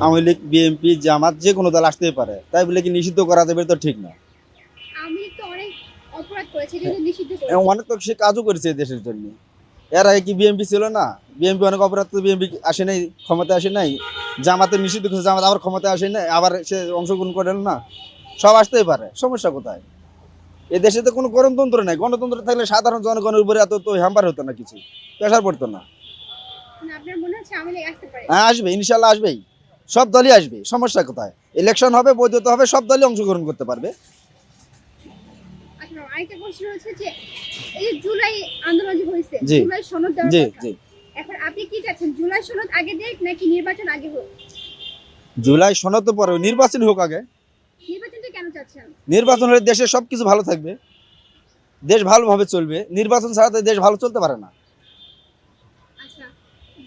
Awami League, BNP, জামাত যে কোনো দল আসতেই পারে, তাই বলে কি নিষিদ্ধ করা যাবে? তো ঠিক না। আওয়ামী লীগ তো অনেক অপরাধ করেছে, কিন্তু নিষিদ্ধ করেছে। অনেক তো সে কাজও করেছে এই দেশের জন্য। এর আগে কি বিএনপি ছিল না? বিএনপি অনেক অপরাধ তো, বিএনপি আসে নাই, ক্ষমতায় আসে নাই। জামাতে নিষিদ্ধ করেছে, জামাত আবার ক্ষমতায় আসে নাই, আবার সে অংশগ্রহণ করেন না। সব আসতেই পারে, সমস্যা কোথায়? এই দেশে তো কোনো গণতন্ত্র নাই। গণতন্ত্র থাকলে সাধারণ জনগণের উপরে এত তো হ্যাম্পার হতো না, কিছু প্রেশার পড়তো না। না, আপনার মনে হচ্ছে আওয়ামী লীগ আসতে পারে? হ্যাঁ, আসবে, ইনশাল্লাহ আসবেই। সব দলই আসবে, সমস্যা কোথায়? ইলেকশন হবে, বৈধতা হবে, সব দলই অংশগ্রহণ করতে পারবে। আচ্ছা, আরেকটা প্রশ্ন হচ্ছে যে এই যে জুলাই আন্দোলন যে হয়েছে, জি জুলাই সনদ দেওয়ার জি কথা, জি। এখন আপনি কি চাচ্ছেন, জুলাই সনদ আগে দেখ নাকি নির্বাচন আগে হোক? জুলাই সনদ তো পরে, নির্বাচন হোক আগে। নির্বাচনটা কেন চাচ্ছেন? নির্বাচন হলে দেশের সবকিছু ভালো থাকবে, দেশ ভালোভাবে চলবে। নির্বাচন ছাড়া তো দেশ ভালো চলতে পারে না। আচ্ছা,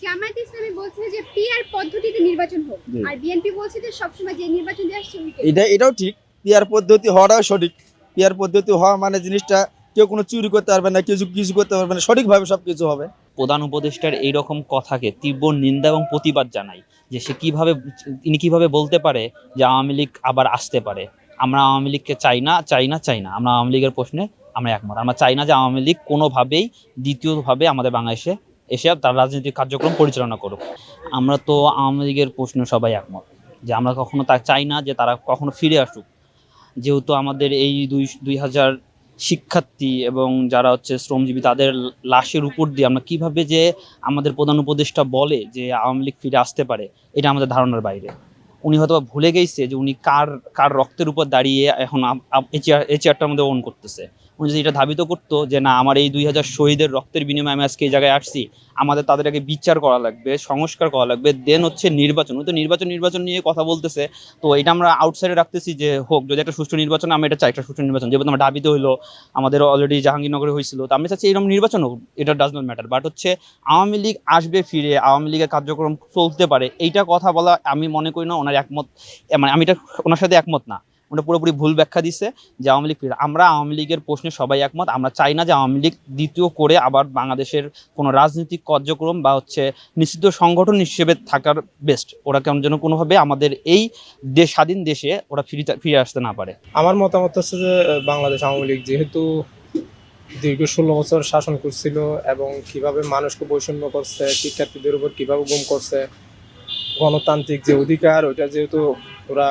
জামায়াত ইসলামী বলছে যে পিআর পদ্ধতিতে নির্বাচন হোক, জি। আর বিএনপি বলছে যে সবসময় যে নির্বাচন দিয়ে আসছে ওইটাই। এটাও ঠিক। পিয়ার পদ্ধতি হওয়াটাও সঠিক। পিয়ার পদ্ধতি হওয়া মানে জিনিসটা কেউ কোনো চুরি করতে পারবে না, কিছু কিছু করতে পারবে না, সঠিকভাবে সবকিছু হবে। প্রধান উপদেষ্টার এইরকম কথাকে তীব্র নিন্দা এবং প্রতিবাদ জানাই, যে সে কিভাবে, তিনি কিভাবে বলতে পারে যে আওয়ামী লীগ আবার আসতে পারে। আমরা আওয়ামী লীগকে চাই না, চাই না, চাই না। আমরা আওয়ামী লীগের প্রশ্নে আমরা একমত। আমরা চাই না যে আওয়ামী লীগ কোনোভাবেই দ্বিতীয়ভাবে আমাদের বাংলাদেশে এসে তার রাজনৈতিক কার্যক্রম পরিচালনা করুক। আমরা তো আওয়ামী লীগের প্রশ্নে সবাই একমত যে আমরা কখনো তা চাই না যে তারা কখনো ফিরে আসুক। যেহেতু আমাদের এই ২,০০০ শিক্ষার্থী এবং যারা হচ্ছে শ্রমজীবী, তাদের লাশের উপর দিয়ে আমরা কিভাবে যে আমাদের প্রধান উপদেষ্টা বলে যে আওয়ামী লীগ ফিরে আসতে পারে, এটা আমাদের ধারণার বাইরে। উনি হয়তো ভুলে গেছে যে উনি কার কার রক্তের উপর দাঁড়িয়ে এখন এই চেয়ারটার মধ্যে ওন করতেছে। উনি যদি এটা ধাবিত করতো যে না, আমার এই ২,০০০ শহীদের রক্তের বিনিময়ে আমি আজকে এই জায়গায় আসছি, আমাদের তাদেরকে বিচার করা লাগবে, সংস্কার করা লাগবে, দেন হচ্ছে নির্বাচন। উনি তো নির্বাচন নির্বাচন নিয়ে কথা বলতেছে। তো এটা আমরা আউটসাইডে রাখতেছি যে হোক, যদি একটা সুষ্ঠু নির্বাচন, আমরা এটা চাই একটা সুষ্ঠু নির্বাচন, যেহেতু আমার দাবিতে হইলো, আমাদের অলরেডি জাহাঙ্গীরনগরে হয়েছিল, তো আমি চাচ্ছি এরকম নির্বাচন হোক, এটা ডাজ নট ম্যাটার। বাট হচ্ছে আওয়ামী লীগ আসবে ফিরে, আওয়ামী লীগের কার্যক্রম চলতে পারে, এইটা কথা বলা আমি মনে করি না ওনার একমত। মানে আমি এটা ওনার সাথে একমত না। ওটা পুরোপুরি ভুল ব্যাখ্যা দিচ্ছে যে আওয়ামী লীগ ফিরে। আমরা আওয়ামী লীগের প্রশ্নে সবাই একমত। আমরা চাই না যে আওয়ামী লীগ দ্বিতীয় করে আবার বাংলাদেশের কোনো রাজনৈতিক কার্যক্রম বা হচ্ছে নিষিদ্ধ সংগঠন হিসেবে থাকার বেস্ট। ওরা কেমন যেন কোনোভাবে আমাদের এই দেশ, স্বাধীন দেশে ওরা ফিরে আসতে না পারে। আমার মতামত হচ্ছে যে বাংলাদেশ আওয়ামী লীগ যেহেতু দীর্ঘ ১৬ বছর শাসন করছিল এবং কিভাবে মানুষকে বৈষম্য করছে, শিক্ষার্থীদের উপর কিভাবে গুম করছে, গণতান্ত্রিক যে অধিকার ওইটা যেহেতু ওরা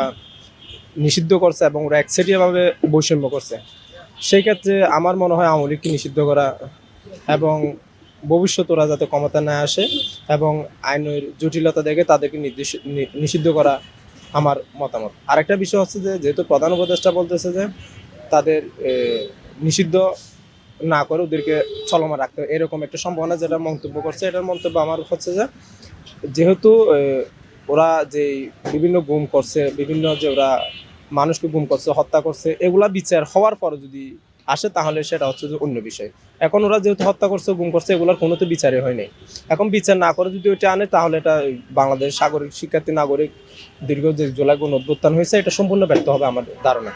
নিষিদ্ধ করছে এবং ওরা একচেটিয়াভাবে বৈষম্য করছে, সেই ক্ষেত্রে আমার মনে হয় আওয়ামী লীগকে নিষিদ্ধ করা এবং ভবিষ্যতে ওরা যাতে ক্ষমতা না আসে এবং আইনের জটিলতা দেখে তাদেরকে নিষিদ্ধ করা আমার মতামত। আরেকটা বিষয় হচ্ছে যে যেহেতু প্রধান উপদেষ্টা বলতেছে যে তাদের নিষিদ্ধ না করে ওদেরকে চলমান রাখতে হবে, এরকম একটা সম্ভাবনা যেটা মন্তব্য করছে, এটার মন্তব্য আমার হচ্ছে যে যেহেতু ওরা যে বিভিন্ন গুম করছে, বিভিন্ন যে ওরা মানুষকে গুম করছে, হত্যা করছে, এগুলা বিচার হওয়ার পরে যদি আসে তাহলে সেটা হচ্ছে যে অন্য বিষয়। এখন ওরা যেহেতু হত্যা করছে, গুম করছে, এগুলোর কোনো তো বিচারই হয় নাই। এখন বিচার না করে যদি ওইটা আনে তাহলে এটা বাংলাদেশ সাগরিক শিক্ষার্থী নাগরিক দীর্ঘ যে জুলাই গণ অভ্যুত্থান হয়েছে এটা সম্পূর্ণ ব্যর্থ হবে আমার ধারণা।